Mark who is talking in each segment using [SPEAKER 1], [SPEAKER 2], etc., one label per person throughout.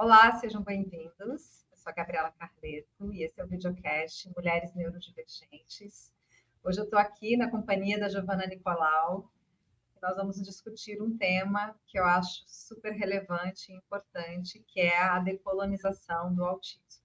[SPEAKER 1] Olá, sejam bem-vindos. Eu sou a Gabriela Carleto e esse é o videocast Mulheres Neurodivergentes. Hoje eu estou aqui na companhia da Giovana Nicolau e nós vamos discutir um tema que eu acho super relevante e importante, que é a decolonização do autismo.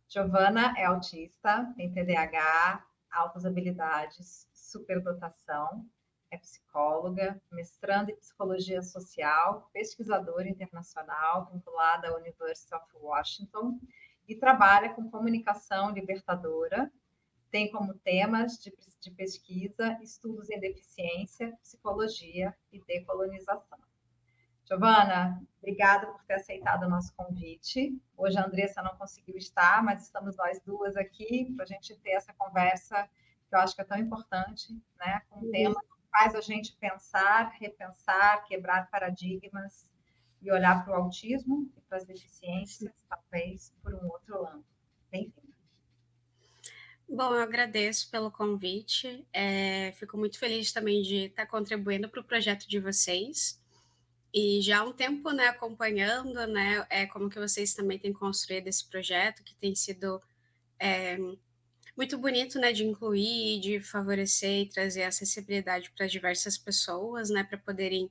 [SPEAKER 1] Giovana é autista, tem TDAH, altas habilidades, superdotação, é psicóloga, mestranda em psicologia social, pesquisadora internacional, vinculada à University of Washington e trabalha com comunicação libertadora. Tem como temas de pesquisa estudos em deficiência, psicologia e decolonização. Giovana, obrigada por ter aceitado o nosso convite. Hoje a Andressa não conseguiu estar, mas estamos nós duas aqui para a gente ter essa conversa que eu acho que é tão importante, né? Com um tema que faz a gente pensar, repensar, quebrar paradigmas e olhar para o autismo e para as deficiências, talvez por um outro ângulo. Bem-vinda.
[SPEAKER 2] Bom, eu agradeço pelo convite. Fico muito feliz também de estar contribuindo para o projeto de vocês. E já há um tempo, né, acompanhando, né, como que vocês também têm construído esse projeto, que tem sido muito bonito, né, de incluir, de favorecer e trazer acessibilidade para diversas pessoas, né, para poderem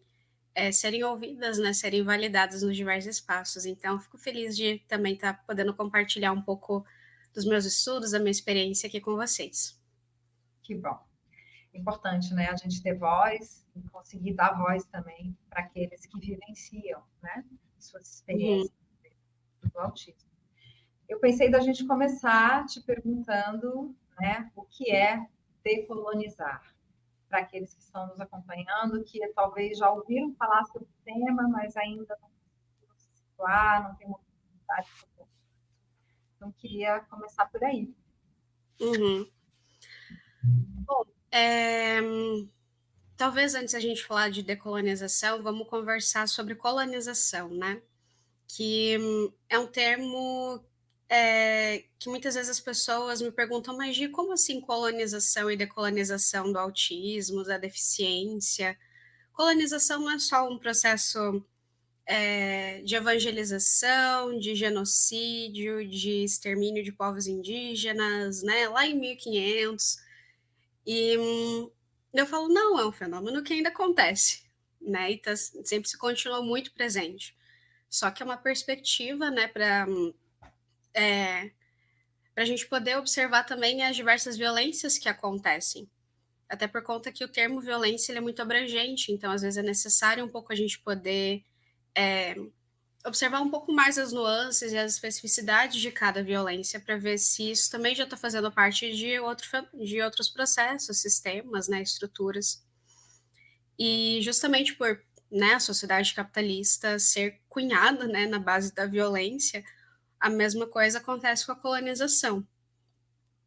[SPEAKER 2] serem ouvidas, né, serem validadas nos diversos espaços. Então, fico feliz de também estar podendo compartilhar um pouco dos meus estudos, da minha experiência aqui com vocês.
[SPEAKER 1] Que bom. Importante, né? A gente ter voz e conseguir dar voz também para aqueles que vivenciam, né? Suas
[SPEAKER 2] Uhum.
[SPEAKER 1] experiências do autismo. Eu pensei da gente começar te perguntando, né, o que é decolonizar, para aqueles que estão nos acompanhando, que talvez já ouviram falar sobre o tema, mas ainda não conseguiram se situar, não tem uma oportunidade. Então, queria começar por aí.
[SPEAKER 2] Uhum. Bom, talvez antes a gente falar de decolonização, vamos conversar sobre colonização, né? Que é um termo que muitas vezes as pessoas me perguntam, mas de como assim colonização e decolonização do autismo, da deficiência? Colonização não é só um processo de evangelização, de genocídio, de extermínio de povos indígenas, né? Lá em 1500. E eu falo, não, é um fenômeno que ainda acontece, né? E sempre se continua muito presente. Só que é uma perspectiva, né, para a gente poder observar também as diversas violências que acontecem. Até por conta que o termo violência ele é muito abrangente, então às vezes é necessário um pouco a gente poder observar um pouco mais as nuances e as especificidades de cada violência para ver se isso também já está fazendo parte de outros processos, sistemas, né, estruturas. E justamente por, né, a sociedade capitalista ser cunhada, né, na base da violência, a mesma coisa acontece com a colonização.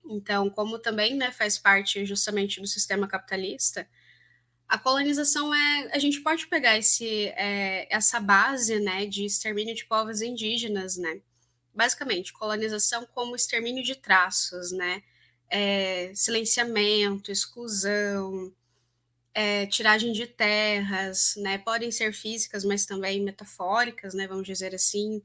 [SPEAKER 2] Então, como também, né, faz parte justamente do sistema capitalista, a colonização a gente pode pegar essa base, né, de extermínio de povos indígenas, né, basicamente, colonização como extermínio de traços, né, silenciamento, exclusão, tiragem de terras, né, podem ser físicas, mas também metafóricas, né, vamos dizer assim,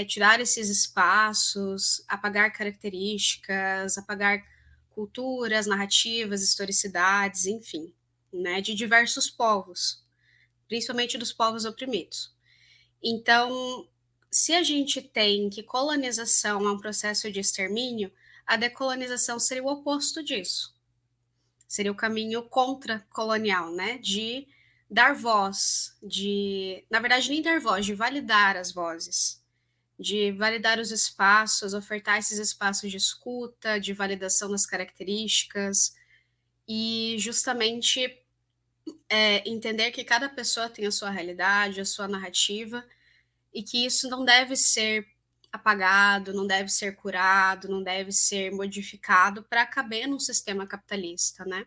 [SPEAKER 2] tirar esses espaços, apagar características, apagar culturas, narrativas, historicidades, enfim, né, de diversos povos, principalmente dos povos oprimidos. Então, se a gente tem que colonização é um processo de extermínio, a decolonização seria o oposto disso. Seria o caminho contra-colonial, né? De dar voz, na verdade, nem dar voz, de validar as vozes, de validar os espaços, ofertar esses espaços de escuta, de validação das características, e justamente entender que cada pessoa tem a sua realidade, a sua narrativa, e que isso não deve ser apagado, não deve ser curado, não deve ser modificado para caber num sistema capitalista, né?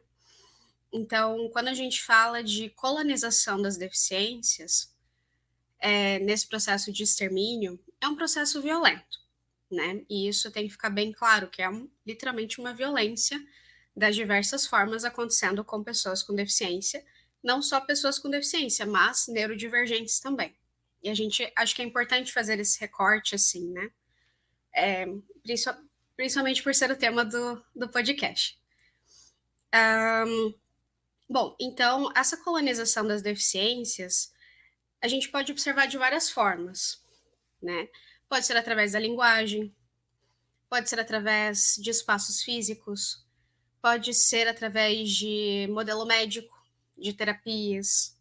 [SPEAKER 2] Então, quando a gente fala de colonização das deficiências, nesse processo de extermínio, é um processo violento, né? E isso tem que ficar bem claro, que é literalmente uma violência das diversas formas acontecendo com pessoas com deficiência, não só pessoas com deficiência, mas neurodivergentes também. E a gente acho que é importante fazer esse recorte, assim, né? É, principalmente por ser o tema do podcast. Bom, então, essa colonização das deficiências, a gente pode observar de várias formas, né? Pode ser através da linguagem, pode ser através de espaços físicos, pode ser através de modelo médico, de terapias,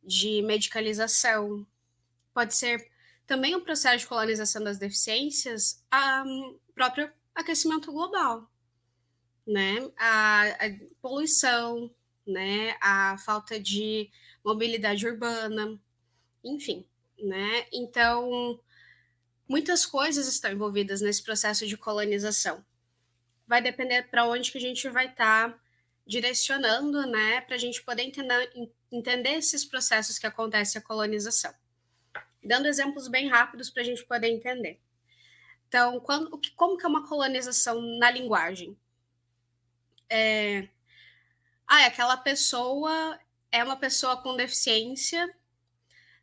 [SPEAKER 2] de medicalização, pode ser também um processo de colonização das deficiências, a próprio aquecimento global, né? A poluição, né? A falta de mobilidade urbana, enfim, né? Então, muitas coisas estão envolvidas nesse processo de colonização. Vai depender para onde que a gente vai estar direcionando, né? Para a gente poder entender esses processos que acontecem a colonização. Dando exemplos bem rápidos para a gente poder entender. Então, como que é uma colonização na linguagem? Aquela pessoa é uma pessoa com deficiência,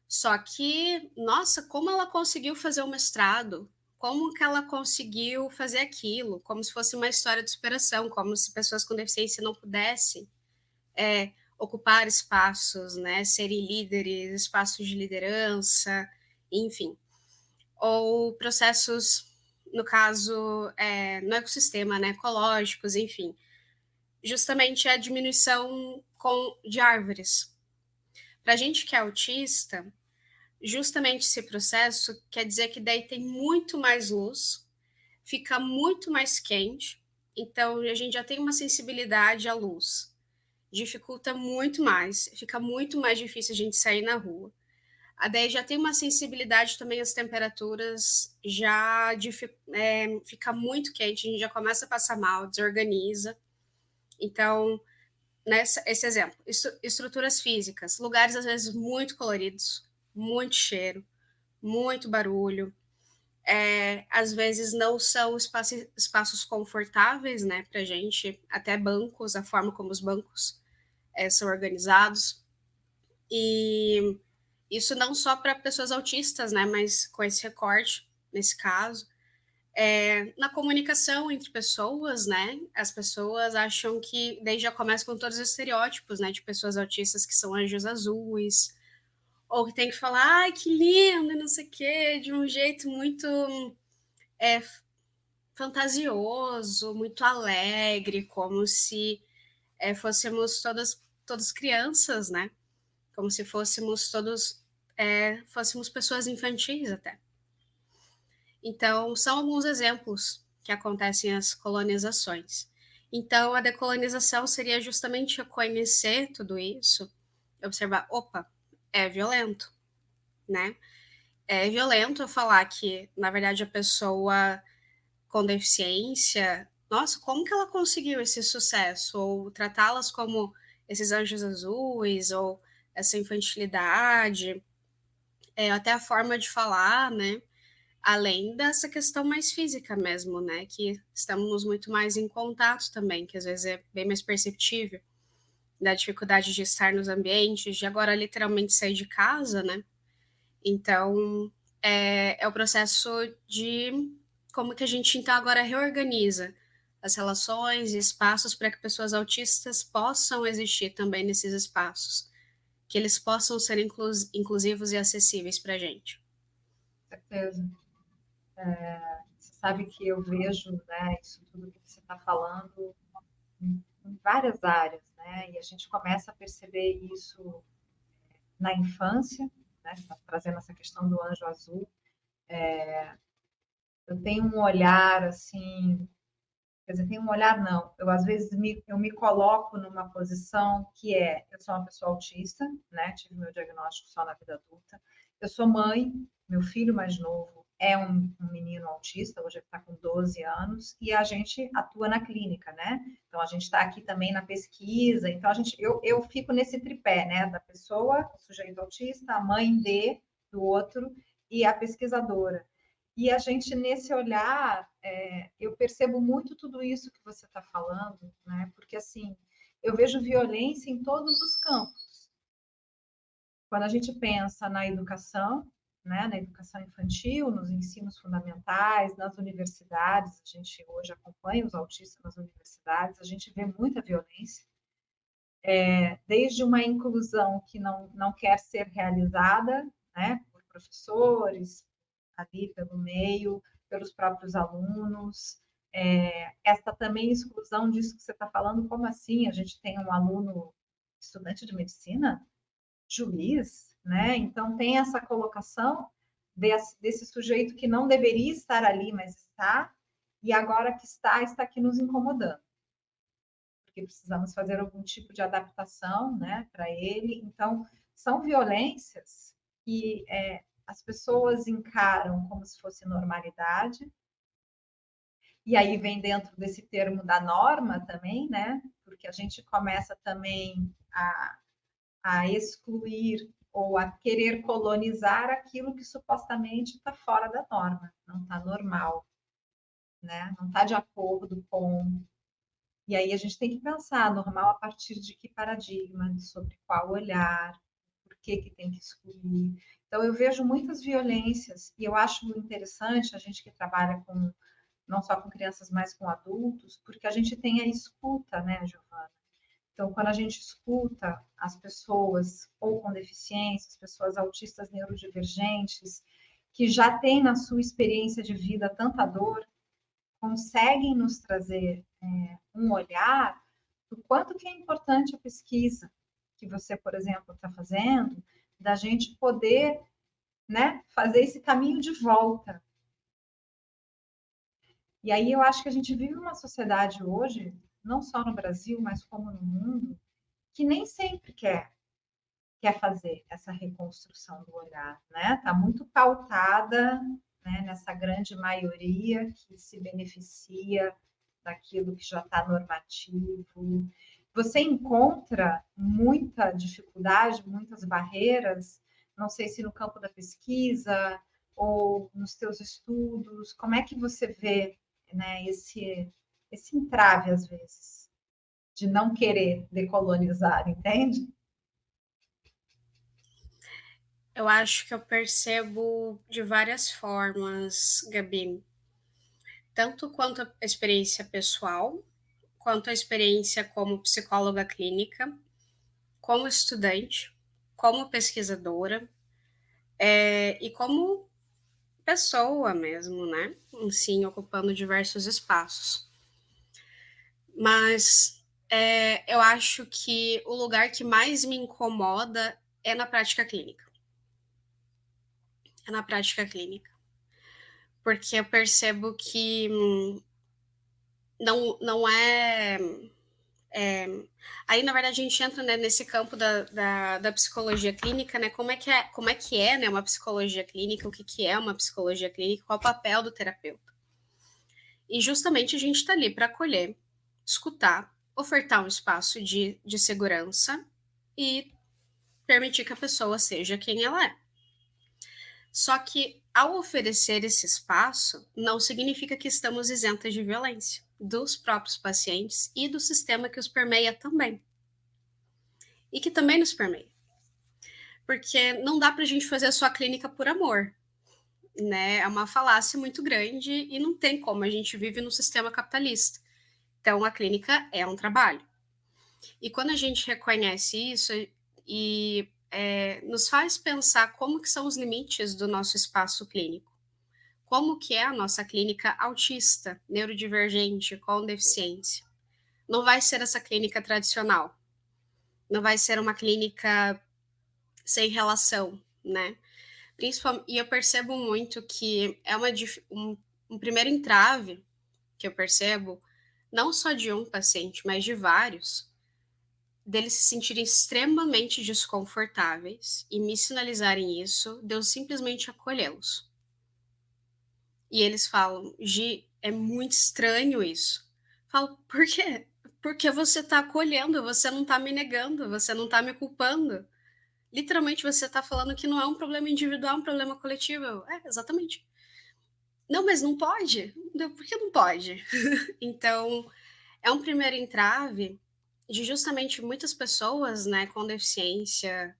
[SPEAKER 2] só que, nossa, como ela conseguiu fazer o mestrado? Como que ela conseguiu fazer aquilo? Como se fosse uma história de superação, como se pessoas com deficiência não pudessem ocupar espaços, né, serem líderes, espaços de liderança, enfim. Ou processos, no caso, no ecossistema, né, ecológicos, enfim. Justamente a diminuição de árvores. Para a gente que é autista, justamente esse processo quer dizer que daí tem muito mais luz, fica muito mais quente, então a gente já tem uma sensibilidade à luz. Dificulta muito mais, fica muito mais difícil a gente sair na rua. A daí já tem uma sensibilidade também às temperaturas, já fica muito quente, a gente já começa a passar mal, desorganiza. Então, esse exemplo, estruturas físicas, lugares às vezes muito coloridos, muito cheiro, muito barulho, às vezes não são espaços confortáveis, né, para gente, até bancos, a forma como os bancos são organizados, e isso não só para pessoas autistas, né, mas com esse recorte, nesse caso, na comunicação entre pessoas, né, as pessoas acham que, daí já começa com todos os estereótipos, né, de pessoas autistas que são anjos azuis, ou que tem que falar, ai, que lindo, não sei o quê, de um jeito muito fantasioso, muito alegre, como se fôssemos todas crianças, né? Como se fôssemos fôssemos pessoas infantis até. Então, são alguns exemplos que acontecem as colonizações. Então, a decolonização seria justamente reconhecer tudo isso, observar, opa, é violento, né? É violento eu falar que, na verdade, a pessoa com deficiência, nossa, como que ela conseguiu esse sucesso? Ou tratá-las como esses anjos azuis, ou essa infantilidade, até a forma de falar, né? Além dessa questão mais física mesmo, né? Que estamos muito mais em contato também, que às vezes é bem mais perceptível, da dificuldade de estar nos ambientes, de agora literalmente sair de casa, né? Então, é o processo de como que a gente, então, agora reorganiza as relações e espaços para que pessoas autistas possam existir também nesses espaços, que eles possam ser inclusivos e acessíveis para a gente.
[SPEAKER 1] Com certeza. Você sabe que eu vejo, né, isso tudo que você está falando em várias áreas, né? E a gente começa a perceber isso na infância, né? Você está trazendo essa questão do anjo azul. Eu tenho um olhar assim, quer dizer, tenho um olhar não. Eu às vezes eu me coloco numa posição que eu sou uma pessoa autista, né? Tive meu diagnóstico só na vida adulta. Eu sou mãe, meu filho mais novo é um menino autista, hoje ele está com 12 anos, e a gente atua na clínica, né? Então a gente está aqui também na pesquisa, então eu fico nesse tripé, né? Da pessoa, o sujeito autista, a mãe do outro e a pesquisadora. E a gente, nesse olhar, eu percebo muito tudo isso que você está falando, né? Porque, assim, eu vejo violência em todos os campos. Quando a gente pensa na educação, né, na educação infantil, nos ensinos fundamentais, nas universidades. A gente hoje acompanha os autistas nas universidades, a gente vê muita violência, desde uma inclusão que não quer ser realizada, né, por professores, ali pelo meio, pelos próprios alunos. Esta também exclusão disso que você está falando, como assim? A gente tem um aluno estudante de medicina, juiz, né? Então tem essa colocação desse sujeito que não deveria estar ali, mas está, e agora que está aqui nos incomodando, porque precisamos fazer algum tipo de adaptação, né, para ele. Então são violências que as pessoas encaram como se fosse normalidade, e aí vem dentro desse termo da norma também, né? Porque a gente começa também a excluir ou a querer colonizar aquilo que supostamente está fora da norma, não está normal, né? Não está de acordo com. E aí a gente tem que pensar normal a partir de que paradigma, sobre qual olhar, por que tem que excluir. Então eu vejo muitas violências e eu acho interessante a gente que trabalha com não só com crianças, mas com adultos, porque a gente tem a escuta, né, Giovana? Então, quando a gente escuta as pessoas ou com deficiência, as pessoas autistas neurodivergentes, que já têm na sua experiência de vida tanta dor, conseguem nos trazer um olhar do quanto que é importante a pesquisa que você, por exemplo, está fazendo, da gente poder, né, fazer esse caminho de volta. E aí eu acho que a gente vive uma sociedade hoje, não só no Brasil, mas como no mundo, que nem sempre quer fazer essa reconstrução do olhar, né? Está muito pautada, né, nessa grande maioria que se beneficia daquilo que já está normativo. Você encontra muita dificuldade, muitas barreiras, não sei se no campo da pesquisa ou nos teus estudos, como é que você vê, né, esse entrave às vezes de não querer decolonizar, entende?
[SPEAKER 2] Eu acho que eu percebo de várias formas, Gabi, tanto quanto a experiência pessoal, quanto a experiência como psicóloga clínica, como estudante, como pesquisadora, e como pessoa mesmo, né? Sim, ocupando diversos espaços. Mas eu acho que o lugar que mais me incomoda é na prática clínica. É na prática clínica. Porque eu percebo que não é. Aí, na verdade, a gente entra, né, nesse campo da psicologia clínica, né? Como é que é, né, uma psicologia clínica, o que, que é uma psicologia clínica, qual é o papel do terapeuta. E justamente a gente está ali para acolher, escutar, ofertar um espaço de segurança e permitir que a pessoa seja quem ela é. Só que, ao oferecer esse espaço, não significa que estamos isentas de violência dos próprios pacientes e do sistema que os permeia também. E que também nos permeia. Porque não dá para a gente fazer a sua clínica por amor, né? É uma falácia muito grande e não tem como, a gente vive no sistema capitalista. Então, a clínica é um trabalho. E quando a gente reconhece isso e nos faz pensar como que são os limites do nosso espaço clínico, como que é a nossa clínica autista, neurodivergente, com deficiência. Não vai ser essa clínica tradicional, não vai ser uma clínica sem relação, né? E eu percebo muito que é um primeiro entrave que eu percebo, não só de um paciente, mas de vários, deles se sentirem extremamente desconfortáveis e me sinalizarem isso, de eu simplesmente acolhê-los. E eles falam, Gi, é muito estranho isso. Eu falo, por quê? Porque você tá acolhendo, você não tá me negando, você não tá me culpando. Literalmente você tá falando que não é um problema individual, é um problema coletivo. Exatamente. Não, mas não pode? Por que não pode? Então, é um primeiro entrave de justamente muitas pessoas, né, com deficiência,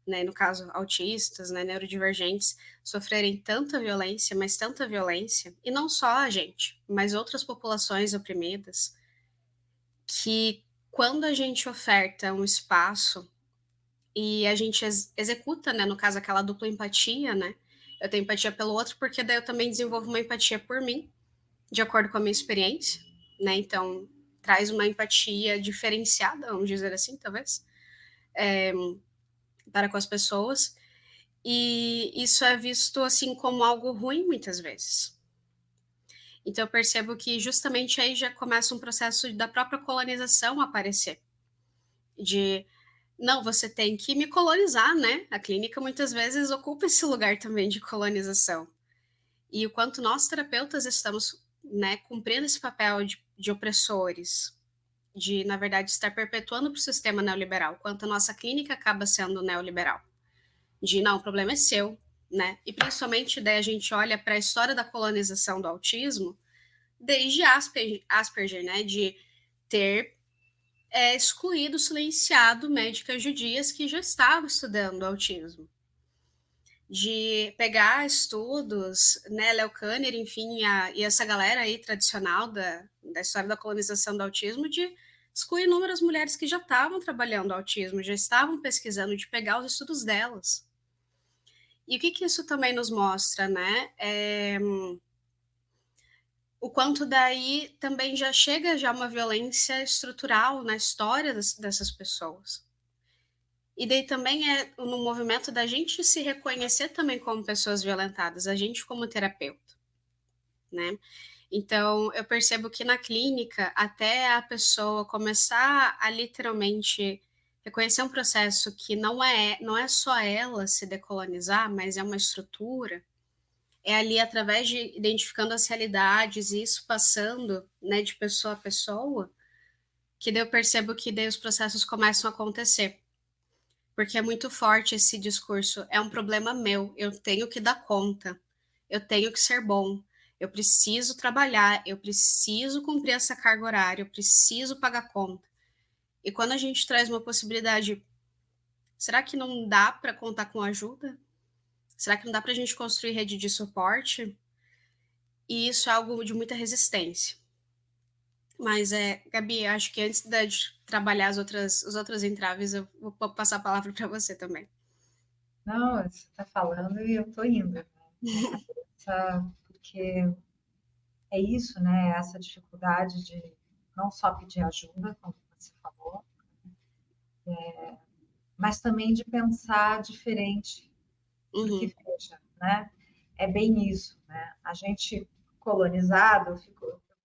[SPEAKER 2] né, no caso autistas, né, neurodivergentes, sofrerem tanta violência, mas tanta violência, e não só a gente, mas outras populações oprimidas, que quando a gente oferta um espaço e a gente executa, né, no caso aquela dupla empatia, né, eu tenho empatia pelo outro, porque daí eu também desenvolvo uma empatia por mim, de acordo com a minha experiência, né, então traz uma empatia diferenciada, vamos dizer assim, talvez, para com as pessoas, e isso é visto, assim, como algo ruim muitas vezes. Então eu percebo que justamente aí já começa um processo da própria colonização aparecer, de não, você tem que me colonizar, né? A clínica muitas vezes ocupa esse lugar também de colonização. E o quanto nós terapeutas estamos, né, cumprindo esse papel de opressores, de, na verdade, estar perpetuando para o sistema neoliberal, quanto a nossa clínica acaba sendo neoliberal. De, não, o problema é seu, né? E principalmente, daí a gente olha para a história da colonização do autismo, desde Asperger, né? De ter excluído, silenciado médicas judias que já estavam estudando autismo. De pegar estudos, né, Léo Kanner, enfim, e essa galera aí tradicional da história da colonização do autismo, de excluir inúmeras mulheres que já estavam trabalhando autismo, já estavam pesquisando, de pegar os estudos delas. E o que isso também nos mostra, né? O quanto daí também já chega já uma violência estrutural na história dessas pessoas. E daí também é no movimento da gente se reconhecer também como pessoas violentadas, a gente como terapeuta, né? Então, eu percebo que na clínica, até a pessoa começar a literalmente reconhecer um processo que não é só ela se decolonizar, mas é uma estrutura, é ali através de identificando as realidades e isso passando, né, de pessoa a pessoa, que daí eu percebo que daí os processos começam a acontecer. Porque é muito forte esse discurso, é um problema meu, eu tenho que dar conta, eu tenho que ser bom, eu preciso trabalhar, eu preciso cumprir essa carga horária, eu preciso pagar conta. E quando a gente traz uma possibilidade, será que não dá para contar com ajuda? Será que não dá para a gente construir rede de suporte? E isso é algo de muita resistência. Mas, Gabi, acho que antes de trabalhar os outros entraves, eu vou passar a palavra para você também.
[SPEAKER 1] Não, você está falando e eu estou indo, né? Minha cabeça, porque é isso, né? Essa dificuldade de não só pedir ajuda, como você falou, mas também de pensar diferente,
[SPEAKER 2] Uhum,
[SPEAKER 1] porque veja, né? É bem isso, né? A gente colonizado,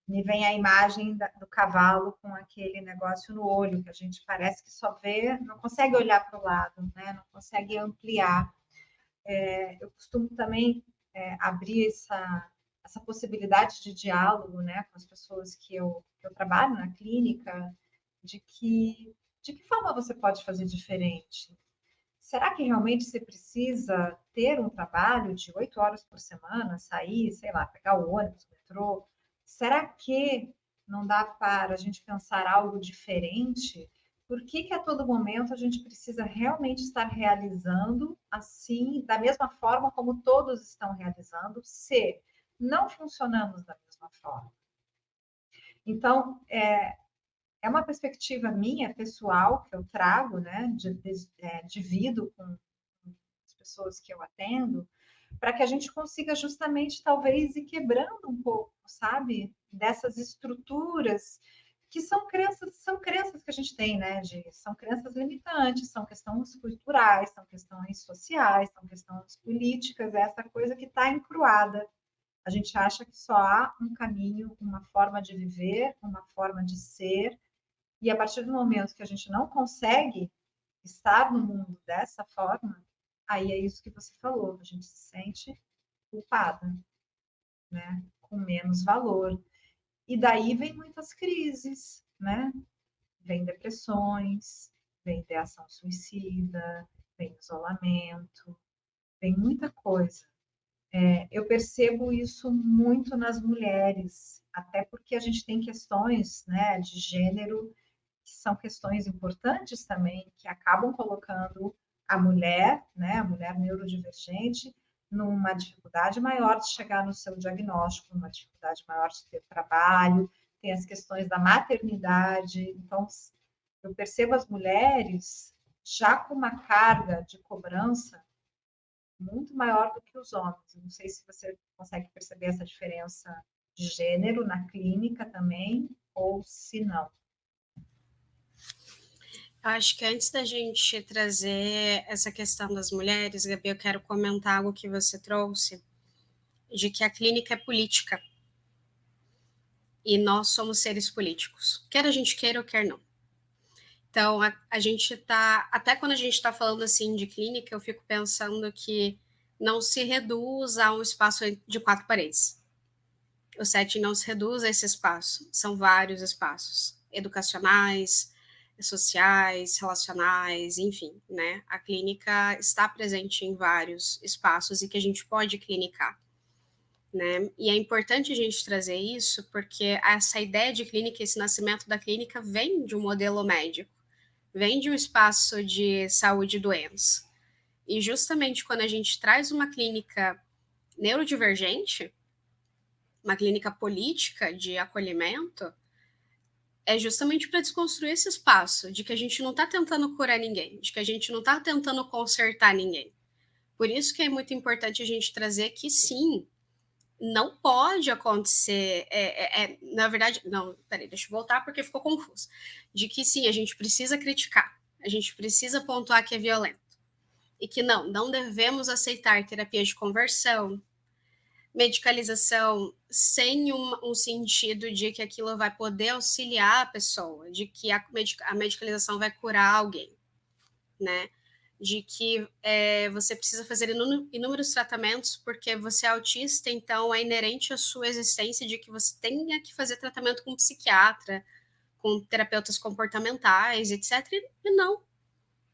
[SPEAKER 1] me vem a imagem do cavalo com aquele negócio no olho, que a gente parece que só vê, não consegue olhar para o lado, né? Não consegue ampliar. Eu costumo também abrir essa possibilidade de diálogo, né, com as pessoas que eu trabalho na clínica, de que forma você pode fazer diferente? Será que realmente você precisa ter um trabalho de 8 horas por semana, sair, sei lá, pegar o ônibus, o metrô? Será que não dá para a gente pensar algo diferente? Por que a todo momento a gente precisa realmente estar realizando assim, da mesma forma como todos estão realizando, se não funcionamos da mesma forma? Então, é uma perspectiva minha, pessoal, que eu trago, né? Divido com as pessoas que eu atendo, para que a gente consiga justamente, talvez, ir quebrando um pouco, sabe? Dessas estruturas que são crenças que a gente tem, né? São crenças limitantes, são questões culturais, são questões sociais, são questões políticas, é essa coisa que está encruada. A gente acha que só há um caminho, uma forma de viver, uma forma de ser, e a partir do momento que a gente não consegue estar no mundo dessa forma, aí é isso que você falou, a gente se sente culpada, né? Com menos valor. E daí vem muitas crises, né? Vem depressões, vem ideação suicida, vem isolamento, vem muita coisa. Eu percebo isso muito nas mulheres, até porque a gente tem questões, né, de gênero que são questões importantes também, que acabam colocando a mulher, né, a mulher neurodivergente, numa dificuldade maior de chegar no seu diagnóstico, numa dificuldade maior de ter trabalho, tem as questões da maternidade. Então, eu percebo as mulheres já com uma carga de cobrança muito maior do que os homens. Não sei se você consegue perceber essa diferença de gênero na clínica também, ou se não.
[SPEAKER 2] Acho que antes da gente trazer essa questão das mulheres, Gabi, eu quero comentar algo que você trouxe, de que a clínica é política. E nós somos seres políticos, quer a gente queira ou quer não. Então, a gente tá, até quando a gente está falando assim de clínica, eu fico pensando que não se reduz a um espaço de 4 paredes. O setting não se reduz a esse espaço, são vários espaços, educacionais, sociais, relacionais, enfim, né? A clínica está presente em vários espaços e que a gente pode clinicar, né? E é importante a gente trazer isso porque essa ideia de clínica, esse nascimento da clínica vem de um modelo médico, vem de um espaço de saúde e doença. E justamente quando a gente traz uma clínica neurodivergente, uma clínica política de acolhimento, é justamente para desconstruir esse espaço de que a gente não está tentando curar ninguém, de que a gente não está tentando consertar ninguém. Por isso que é muito importante a gente trazer que sim, não pode acontecer, na verdade, não, peraí, deixa eu voltar porque ficou confuso, de que sim, a gente precisa criticar, a gente precisa pontuar que é violento, e que não devemos aceitar terapias de conversão, medicalização sem um sentido de que aquilo vai poder auxiliar a pessoa, de que a medicalização vai curar alguém, né? De que você precisa fazer inúmeros tratamentos porque você é autista, então é inerente à sua existência de que você tenha que fazer tratamento com psiquiatra, com terapeutas comportamentais, etc. E não.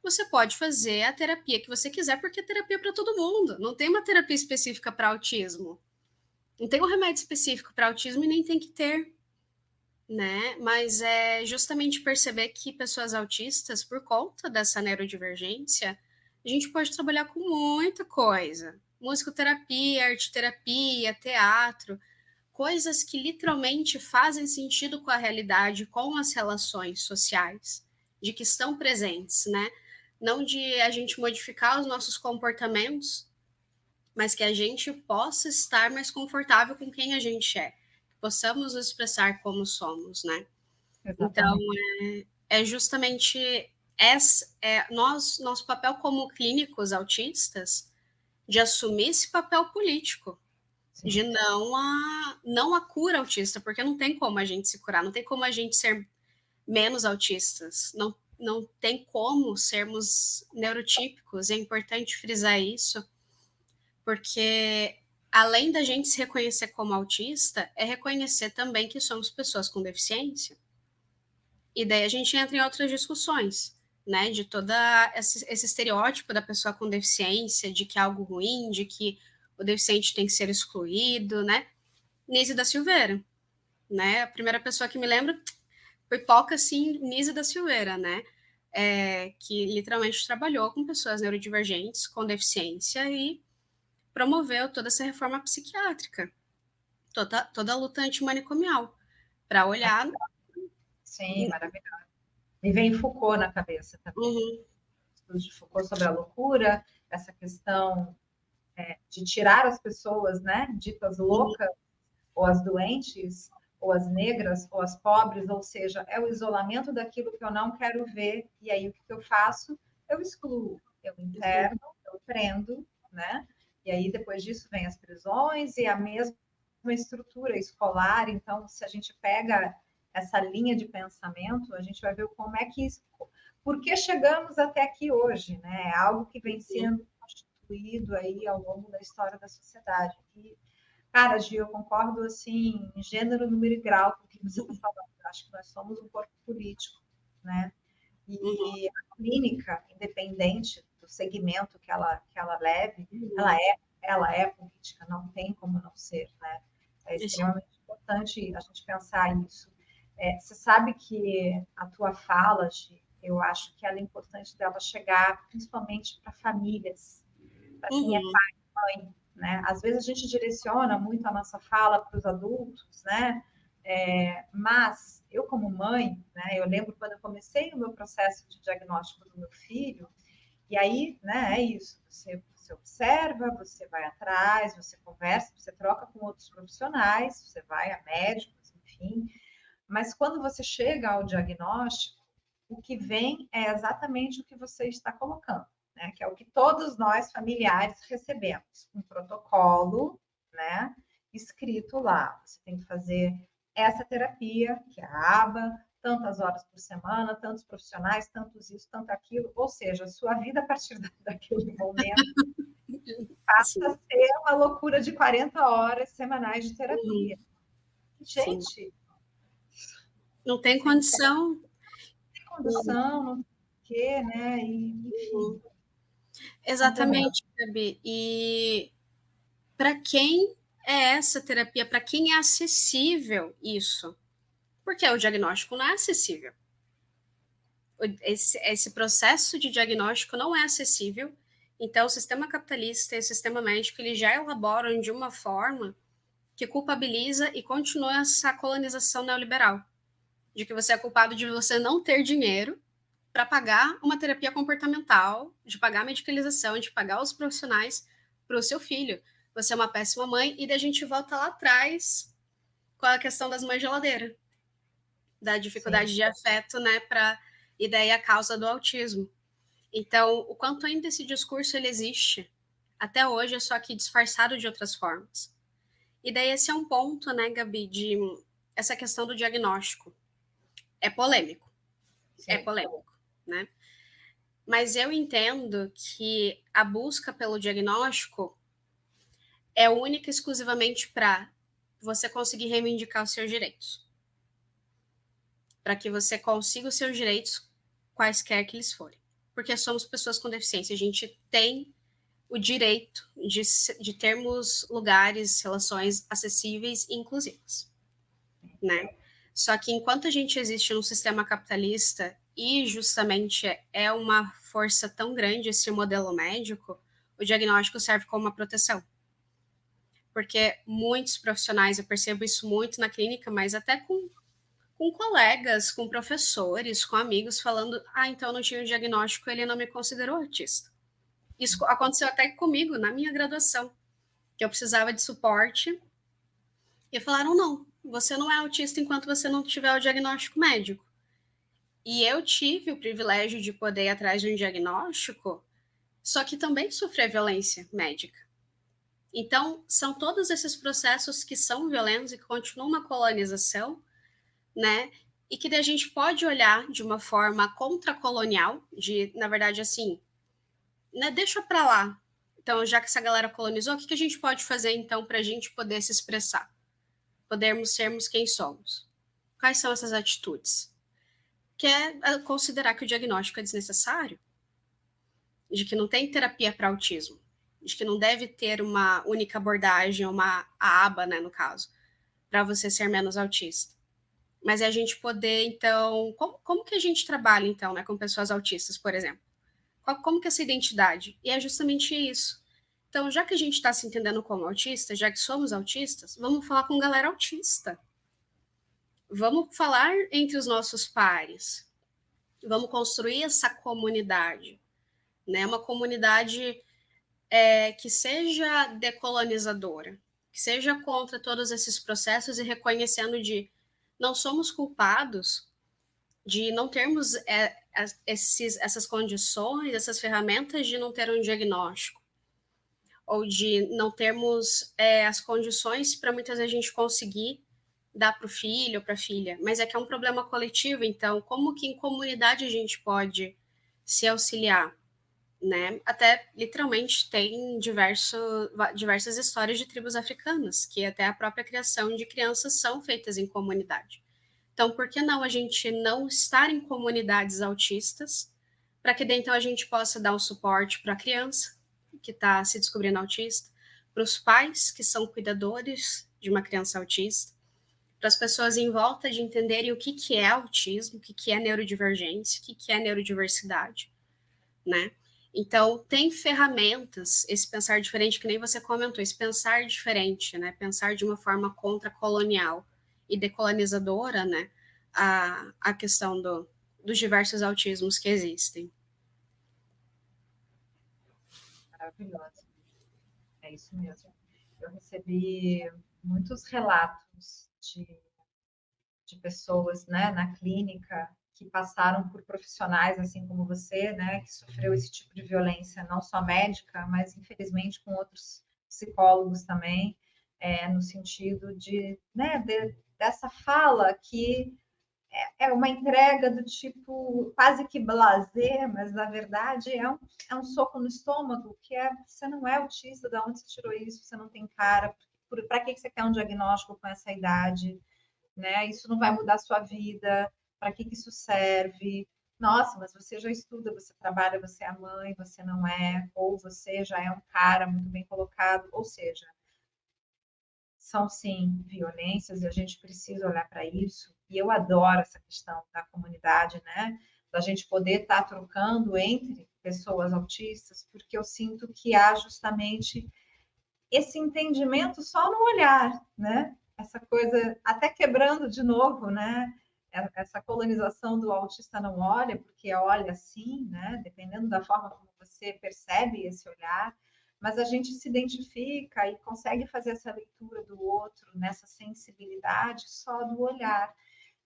[SPEAKER 2] Você pode fazer a terapia que você quiser, porque é terapia para todo mundo. Não tem uma terapia específica para autismo. Não tem um remédio específico para autismo e nem tem que ter, né? Mas é justamente perceber que pessoas autistas, por conta dessa neurodivergência, a gente pode trabalhar com muita coisa. Musicoterapia, arteterapia, teatro, coisas que literalmente fazem sentido com a realidade, com as relações sociais, de que estão presentes, né? Não de a gente modificar os nossos comportamentos, mas que a gente possa estar mais confortável com quem a gente é, que possamos nos expressar como somos, né? Então,
[SPEAKER 1] Exatamente.
[SPEAKER 2] é justamente nosso papel como clínicos autistas de assumir esse papel político,
[SPEAKER 1] Sim.
[SPEAKER 2] de não a cura autista, porque não tem como a gente se curar, não tem como a gente ser menos autistas, não tem como sermos neurotípicos, é importante frisar isso, porque além da gente se reconhecer como autista, é reconhecer também que somos pessoas com deficiência. E daí a gente entra em outras discussões, né? De toda esse estereótipo da pessoa com deficiência, de que é algo ruim, de que o deficiente tem que ser excluído, né? Nise da Silveira, né? A primeira pessoa que me lembra, pipoca assim, Nise da Silveira, né? Que literalmente trabalhou com pessoas neurodivergentes, com deficiência e promoveu toda essa reforma psiquiátrica, toda a luta antimanicomial, para olhar.
[SPEAKER 1] Sim, maravilhoso. Me vem Foucault na cabeça também.
[SPEAKER 2] Uhum.
[SPEAKER 1] Estudos de Foucault sobre a loucura, essa questão de tirar as pessoas, né, ditas loucas, ou as doentes, ou as negras, ou as pobres, ou seja, é o isolamento daquilo que eu não quero ver, e aí o que eu faço? Eu excluo, eu interno, eu prendo, né? E aí depois disso vem as prisões e a mesma estrutura escolar. Então, se a gente pega essa linha de pensamento, a gente vai ver como é que isso, por que chegamos até aqui hoje, né? É algo que vem sendo constituído aí ao longo da história da sociedade. E, cara, Gi, eu concordo assim, em gênero, número e grau com o que você está falando. Acho que nós somos um corpo político, né? E a clínica, independente do segmento que ela leve, ela é política, não tem como não ser, né? É extremamente importante a gente pensar isso. Você sabe que a tua fala, Gi, Eu acho que ela é importante dela chegar principalmente para famílias, para quem é
[SPEAKER 2] Uhum.
[SPEAKER 1] pai, mãe, né? Às vezes a gente direciona muito a nossa fala para os adultos, né? Mas eu como mãe, né? Eu lembro quando eu comecei o meu processo de diagnóstico do meu filho, e aí, né? É isso. Você observa, você vai atrás, você conversa, você troca com outros profissionais, você vai a médicos, enfim. Mas quando você chega ao diagnóstico, o que vem é exatamente o que você está colocando, né? Que é o que todos nós familiares recebemos, um protocolo, né? Escrito lá. Você tem que fazer essa terapia, que é a ABA, tantas horas por semana, tantos profissionais, tantos isso, tanto aquilo. Ou seja, a sua vida a partir daquele momento passa a
[SPEAKER 2] Sim.
[SPEAKER 1] ser uma loucura de 40 horas semanais de
[SPEAKER 2] Uhum.
[SPEAKER 1] terapia.
[SPEAKER 2] Sim.
[SPEAKER 1] Gente,
[SPEAKER 2] Não tem
[SPEAKER 1] sem
[SPEAKER 2] condição. Uhum.
[SPEAKER 1] condução, não sei o quê, né? E, enfim,
[SPEAKER 2] Uhum.
[SPEAKER 1] é um problema.
[SPEAKER 2] Exatamente, Gabi. E para quem é essa terapia? Para quem é acessível isso? Porque o diagnóstico não é acessível. Esse processo de diagnóstico não é acessível. Então, o sistema capitalista e o sistema médico eles já elaboram de uma forma que culpabiliza e continua essa colonização neoliberal, de que você é culpado de você não ter dinheiro para pagar uma terapia comportamental, de pagar a medicalização, de pagar os profissionais para o seu filho. Você é uma péssima mãe, e daí a gente volta lá atrás com a questão das mães geladeira, da
[SPEAKER 1] Sim,
[SPEAKER 2] dificuldade de afeto, né, e daí a causa do autismo. Então, o quanto ainda esse discurso ele existe, até hoje é só que disfarçado de outras formas. E daí esse é um ponto, né, Gabi, de essa questão do diagnóstico. É
[SPEAKER 1] sim,
[SPEAKER 2] polêmico, né? Mas eu entendo que a busca pelo diagnóstico é única e exclusivamente para você conseguir reivindicar os seus direitos. Para que você consiga os seus direitos, quaisquer que eles forem. Porque somos pessoas com deficiência, a gente tem o direito de termos lugares, relações acessíveis e inclusivas, né? Só que enquanto a gente existe num sistema capitalista e justamente é uma força tão grande esse modelo médico, o diagnóstico serve como uma proteção. Porque muitos profissionais, eu percebo isso muito na clínica, mas até com colegas, com professores, com amigos, falando: ah, então eu não tinha o diagnóstico, ele não me considerou autista. Isso aconteceu até comigo na minha graduação, que eu precisava de suporte, e falaram: não, você não é autista enquanto você não tiver o diagnóstico médico. E eu tive o privilégio de poder ir atrás de um diagnóstico, só que também sofri a violência médica. Então, são todos esses processos que são violentos e que continuam uma colonização, né? E que a gente pode olhar de uma forma contracolonial, de, na verdade, assim, né, deixa para lá. Então, já que essa galera colonizou, o que a gente pode fazer, então, para a gente poder se expressar? Podermos sermos quem somos? Quais são essas atitudes? Que é considerar que o diagnóstico é desnecessário, de que não tem terapia para autismo, de que não deve ter uma única abordagem, uma aba, né, no caso, para você ser menos autista. Mas é a gente poder, então, como que a gente trabalha, então, né, com pessoas autistas, por exemplo? Como que é essa identidade? E é justamente isso. Então, já que a gente está se entendendo como autista, já que somos autistas, vamos falar com galera autista. Vamos falar entre os nossos pares. Vamos construir essa comunidade, né? Uma comunidade que seja decolonizadora, que seja contra todos esses processos e reconhecendo de não somos culpados de não termos essas condições, essas ferramentas de não ter um diagnóstico, ou de não termos as condições para muitas vezes a gente conseguir dar para o filho ou para a filha, mas é que é um problema coletivo, então como que em comunidade a gente pode se auxiliar, né? Até literalmente tem diversas histórias de tribos africanas, que até a própria criação de crianças são feitas em comunidade. Então, por que não a gente não estar em comunidades autistas, para que daí, então a gente possa dar um suporte para a criança que está se descobrindo autista, para os pais que são cuidadores de uma criança autista, para as pessoas em volta de entenderem o que, que é autismo, o que, que é neurodivergência, o que, que é neurodiversidade, né? Então, tem ferramentas, esse pensar diferente, que nem você comentou, esse pensar diferente, né? Pensar de uma forma contracolonial e decolonizadora, né? A questão dos diversos autismos que existem.
[SPEAKER 1] Maravilhoso. É isso mesmo. Eu recebi muitos relatos de pessoas, né, na clínica que passaram por profissionais assim como você, né, que sofreu esse tipo de violência, não só médica, mas infelizmente com outros psicólogos também, no sentido dessa fala que é uma entrega do tipo quase que blasé, mas na verdade é um soco no estômago, que você não é autista, de onde você tirou isso, você não tem cara, para que você quer um diagnóstico com essa idade? Né? Isso não vai mudar a sua vida, para que isso serve? Nossa, mas você já estuda, você trabalha, você é mãe, você não é, ou você já é um cara muito bem colocado, ou seja, são sim violências e a gente precisa olhar para isso. E eu adoro essa questão da comunidade, né? Da gente poder estar trocando entre pessoas autistas, porque eu sinto que há justamente esse entendimento só no olhar, né? Essa coisa, até quebrando de novo, né? Essa colonização do autista não olha, porque olha assim, né? Dependendo da forma como você percebe esse olhar, mas a gente se identifica e consegue fazer essa leitura do outro, nessa sensibilidade só do olhar.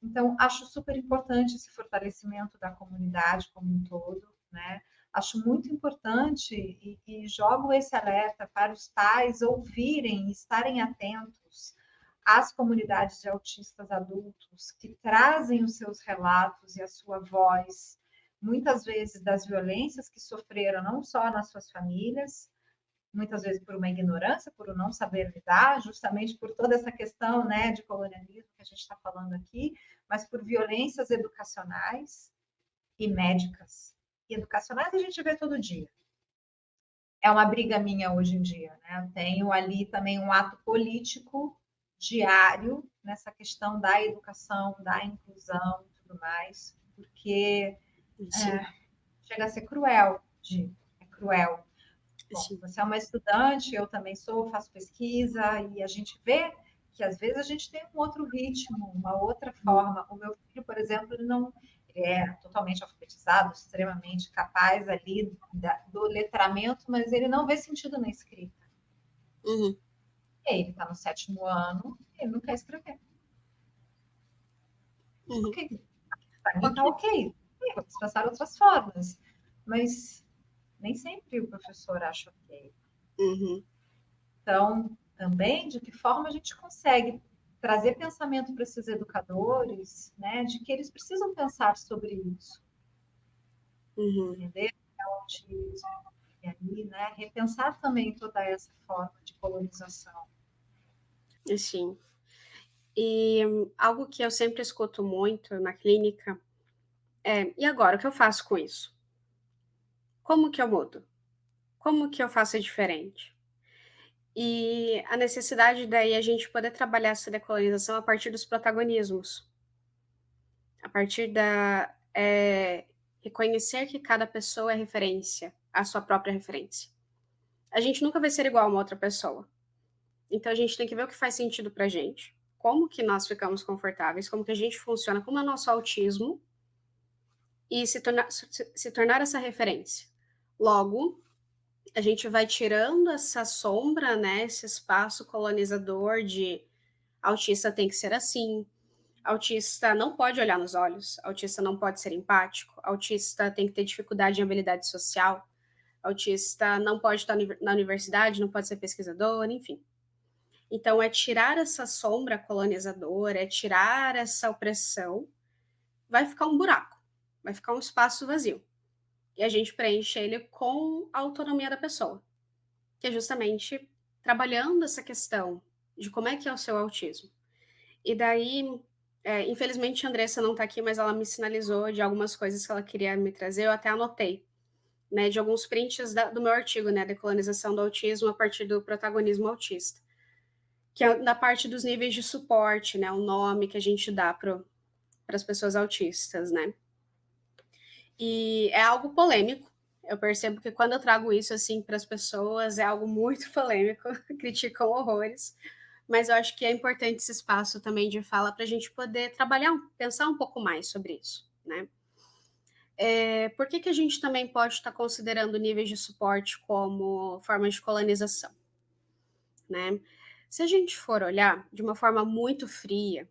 [SPEAKER 1] Então, acho super importante esse fortalecimento da comunidade como um todo, né? Acho muito importante e jogo esse alerta para os pais ouvirem e estarem atentos às comunidades de autistas adultos que trazem os seus relatos e a sua voz, muitas vezes das violências que sofreram, não só nas suas famílias, muitas vezes por uma ignorância, por não saber lidar, justamente por toda essa questão, né, de colonialismo que a gente está falando aqui, mas por violências educacionais e médicas. E educacionais a gente vê todo dia. É uma briga minha hoje em dia, né? Eu tenho ali também um ato político diário nessa questão da educação, da inclusão e tudo mais, porque chega a ser cruel, é cruel. Bom, você é uma estudante, eu também sou, faço pesquisa e a gente vê que às vezes a gente tem um outro ritmo, uma outra forma. O meu filho, por exemplo, ele é totalmente alfabetizado, extremamente capaz ali do letramento, mas ele não vê sentido na escrita.
[SPEAKER 2] Uhum.
[SPEAKER 1] E aí, ele está no 7º ano, ele não quer escrever.
[SPEAKER 2] Uhum.
[SPEAKER 1] Ok, para mim está ok. Vamos passar outras formas, mas nem sempre o professor acha ok.
[SPEAKER 2] Uhum.
[SPEAKER 1] Então, também, de que forma a gente consegue trazer pensamento para esses educadores, né, de que eles precisam pensar sobre isso, entender o autismo, e aí, né, repensar também toda essa forma de colonização.
[SPEAKER 2] Sim. E algo que eu sempre escuto muito na clínica e agora, o que eu faço com isso? Como que eu mudo? Como que eu faço diferente? E a necessidade daí a gente poder trabalhar essa decolonização a partir dos protagonismos, a partir reconhecer que cada pessoa é referência, a sua própria referência. A gente nunca vai ser igual a uma outra pessoa. Então a gente tem que ver o que faz sentido pra gente, como que nós ficamos confortáveis, como que a gente funciona, como é o nosso autismo, e se tornar essa referência. Logo, a gente vai tirando essa sombra, né, esse espaço colonizador de autista tem que ser assim, autista não pode olhar nos olhos, autista não pode ser empático, autista tem que ter dificuldade em habilidade social, autista não pode estar na universidade, não pode ser pesquisador, enfim. Então, é tirar essa sombra colonizadora, é tirar essa opressão, vai ficar um buraco, vai ficar um espaço vazio. E a gente preenche ele com a autonomia da pessoa, que é justamente trabalhando essa questão de como é que é o seu autismo. E daí, infelizmente a Andressa não está aqui, mas ela me sinalizou de algumas coisas que ela queria me trazer, eu até anotei, né, de alguns prints do meu artigo, né, Decolonização do Autismo a partir do protagonismo autista. que é na parte dos níveis de suporte, né, o nome que a gente dá para as pessoas autistas, né. E é algo polêmico, eu percebo que quando eu trago isso, assim, para as pessoas, é algo muito polêmico, criticam horrores, mas eu acho que é importante esse espaço também de fala para a gente poder trabalhar, pensar um pouco mais sobre isso, né. Por que que a gente também pode estar considerando níveis de suporte como forma de colonização, né. Se a gente for olhar de uma forma muito fria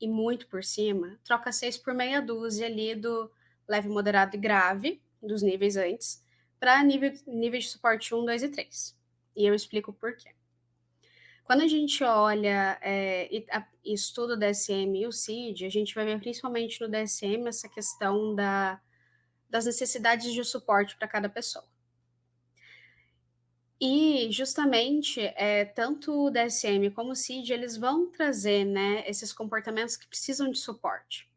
[SPEAKER 2] e muito por cima, troca 6 por meia dúzia ali do leve, moderado e grave, dos níveis antes, para níveis de suporte um, 2 e 3. E eu explico por quê. Quando a gente olha, e estuda o DSM e o CID, a gente vai ver principalmente no DSM essa questão das necessidades de suporte para cada pessoa. E justamente, tanto o DSM como o CID, eles vão trazer, né, esses comportamentos que precisam de suporte,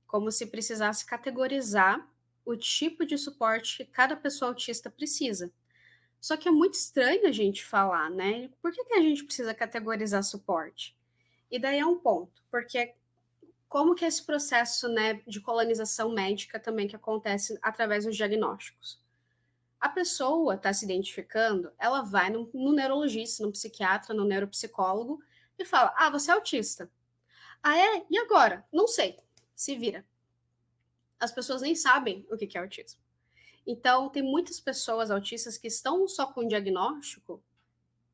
[SPEAKER 2] como se precisasse categorizar o tipo de suporte que cada pessoa autista precisa. Só que é muito estranho a gente falar, né, por que que a gente precisa categorizar suporte? E daí é um ponto, porque como que é esse processo, né, de colonização médica também que acontece através dos diagnósticos? A pessoa está se identificando, ela vai no neurologista, no psiquiatra, no neuropsicólogo e fala: "Ah, você é autista". "Ah, é? E agora?". "Não sei". Se vira. As pessoas nem sabem o que que é autismo. Então, tem muitas pessoas autistas que estão só com diagnóstico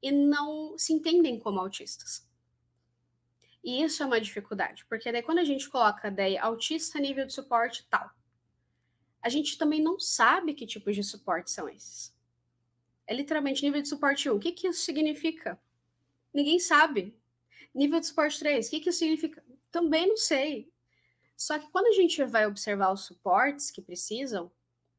[SPEAKER 2] e não se entendem como autistas. E isso é uma dificuldade, porque daí quando a gente coloca daí autista nível de suporte tal, a gente também não sabe que tipos de suporte são esses. É literalmente nível de suporte 1. O que que isso significa? Ninguém sabe. Nível de suporte 3, o que que isso significa? Também não sei. Só que quando a gente vai observar os suportes que precisam,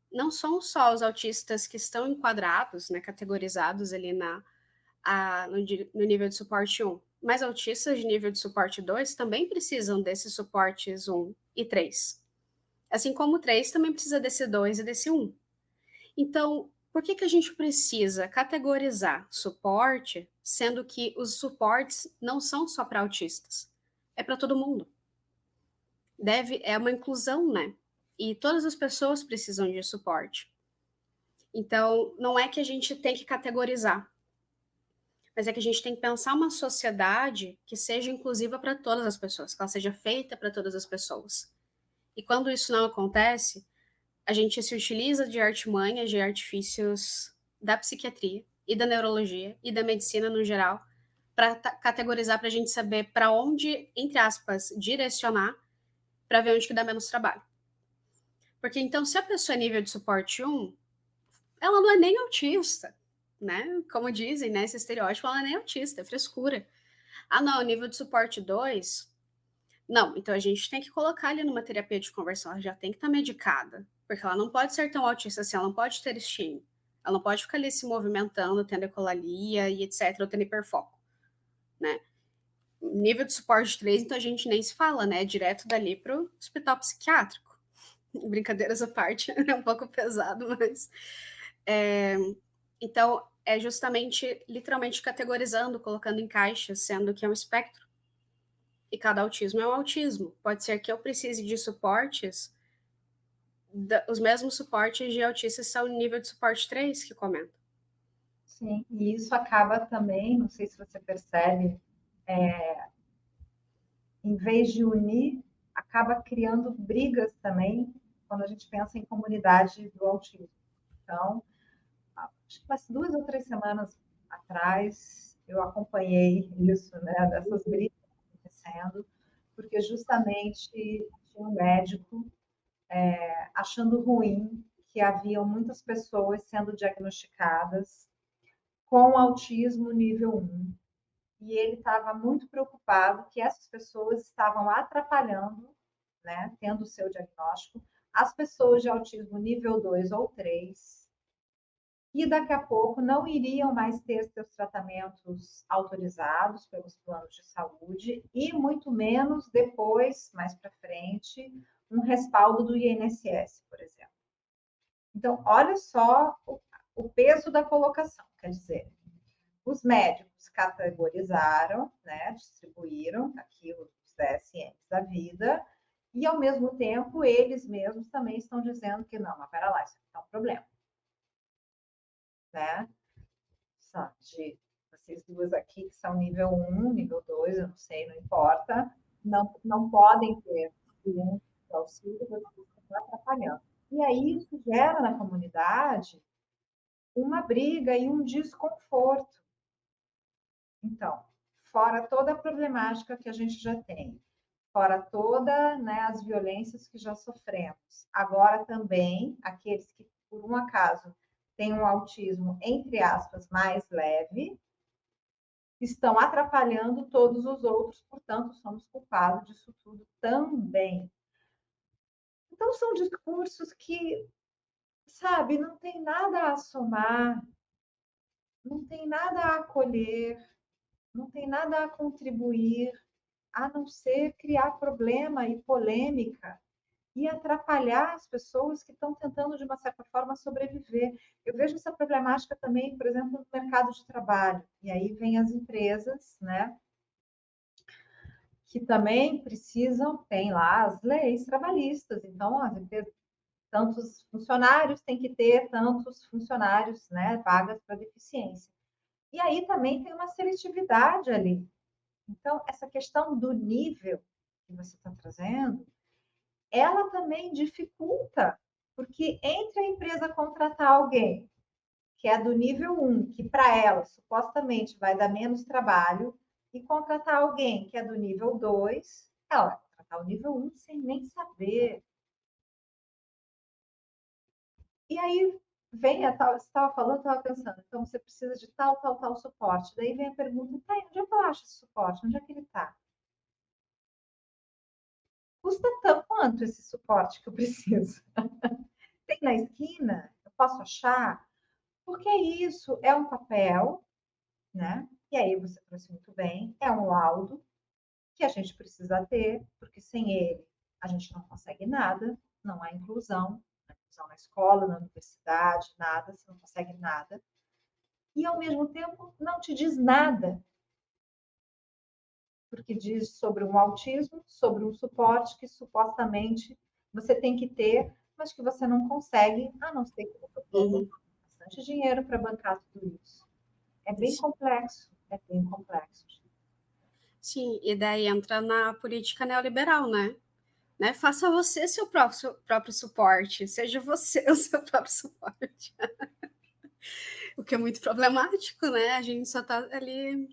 [SPEAKER 2] não são só os autistas que estão enquadrados, né, categorizados ali no nível de suporte 1, mas autistas de nível de suporte 2 também precisam desses suportes 1 e 3. Assim como o 3 também precisa desse 2 e desse 1. Então, por que que a gente precisa categorizar suporte, sendo que os suportes não são só para autistas? É para todo mundo. É uma inclusão, né? E todas as pessoas precisam de suporte. Então, não é que a gente tem que categorizar, mas é que a gente tem que pensar uma sociedade que seja inclusiva para todas as pessoas, que ela seja feita para todas as pessoas. E quando isso não acontece, a gente se utiliza de artimanhas, de artifícios da psiquiatria e da neurologia e da medicina no geral para categorizar, para a gente saber para onde, entre aspas, direcionar para ver onde que dá menos trabalho. Porque então, se a pessoa é nível de suporte 1, ela não é nem autista, né? Como dizem, né? Esse estereótipo, ela não é nem autista, é frescura. Ah, não, nível de suporte 2. Não, então a gente tem que colocar ali numa terapia de conversão, ela já tem que estar medicada, porque ela não pode ser tão autista assim, ela não pode ter estímulo, ela não pode ficar ali se movimentando, tendo ecolalia e etc, ou tendo hiperfoco, né? Nível de suporte 3, então a gente nem se fala, né? É direto dali pro hospital psiquiátrico. Brincadeiras à parte, é um pouco pesado, mas... Então, é justamente, literalmente categorizando, colocando em caixas, sendo que é um espectro. E cada autismo é um autismo. Pode ser que eu precise de suportes, os mesmos suportes de autistas são nível de suporte 3 que comenta.
[SPEAKER 1] Sim, e isso acaba também, não sei se você percebe, em vez de unir, acaba criando brigas também quando a gente pensa em comunidade do autismo. Então, acho que umas 2 ou 3 semanas atrás, eu acompanhei isso, né, dessas brigas acontecendo, porque justamente tinha um médico achando ruim que haviam muitas pessoas sendo diagnosticadas com autismo nível 1. E ele estava muito preocupado que essas pessoas estavam atrapalhando, né, tendo o seu diagnóstico, as pessoas de autismo nível 2 ou 3, e daqui a pouco não iriam mais ter seus tratamentos autorizados pelos planos de saúde e muito menos depois, mais para frente, um respaldo do INSS, por exemplo. Então, olha só o peso da colocação, quer dizer, os médicos categorizaram, né, distribuíram aqui os DSMs da vida, e ao mesmo tempo eles mesmos também estão dizendo que não, mas pera lá, isso aqui é um problema, né? Só de vocês duas aqui que são nível 1, nível 2, eu não sei, não importa, não podem ter auxílio, vocês estão atrapalhando. E aí isso gera na comunidade uma briga e um desconforto. Então, fora toda a problemática que a gente já tem, fora toda, né, as violências que já sofremos, agora também aqueles que, por um acaso, têm um autismo, entre aspas, mais leve, estão atrapalhando todos os outros, portanto, somos culpados disso tudo também. Então, são discursos que, sabe, não tem nada a somar, não tem nada a acolher, não tem nada a contribuir, a não ser criar problema e polêmica e atrapalhar as pessoas que estão tentando, de uma certa forma, sobreviver. Eu vejo essa problemática também, por exemplo, no mercado de trabalho. E aí vem as empresas, né, que também precisam, tem lá as leis trabalhistas. Então, as empresas, tantos funcionários têm que ter tantos funcionários, né, vagas para deficiência. E aí também tem uma seletividade ali. Então, essa questão do nível que você está trazendo, ela também dificulta, porque entre a empresa contratar alguém que é do nível 1, que para ela supostamente vai dar menos trabalho, e contratar alguém que é do nível 2, ela vai contratar o nível 1 sem nem saber. E aí vem a tal, você estava falando, eu estava pensando, então você precisa de tal, tal, tal suporte. Daí vem a pergunta, tá, onde é que eu acho esse suporte? Onde é que ele está? Custa tão quanto esse suporte que eu preciso? Tem na esquina? Eu posso achar? Porque isso é um papel, né? E aí você trouxe muito bem, é um laudo que a gente precisa ter, porque sem ele a gente não consegue nada, não há inclusão, na escola, na universidade, nada, você não consegue nada. E ao mesmo tempo não te diz nada, porque diz sobre um autismo, sobre um suporte que supostamente você tem que ter, mas que você não consegue, a não ser que você tenha bastante dinheiro para bancar tudo isso. É bem complexo, é bem complexo.
[SPEAKER 2] Sim, e daí entra na política neoliberal, né? Faça você seu próprio suporte, seja você o seu próprio suporte. O que é muito problemático, né? A gente só tá ali,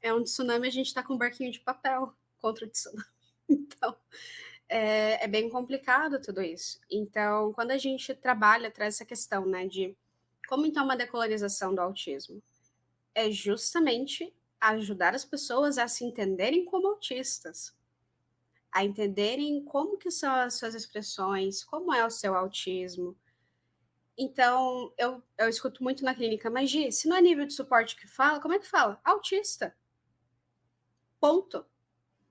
[SPEAKER 2] é um tsunami, a gente tá com um barquinho de papel contra o tsunami. Então, é bem complicado tudo isso. Então, quando a gente trabalha, traz essa questão, né, de como então uma decolonização do autismo é justamente ajudar as pessoas a se entenderem como autistas, a entenderem como que são as suas expressões, como é o seu autismo. Então, eu escuto muito na clínica, mas Gi, se não é nível de suporte que fala, como é que fala? Autista. Ponto.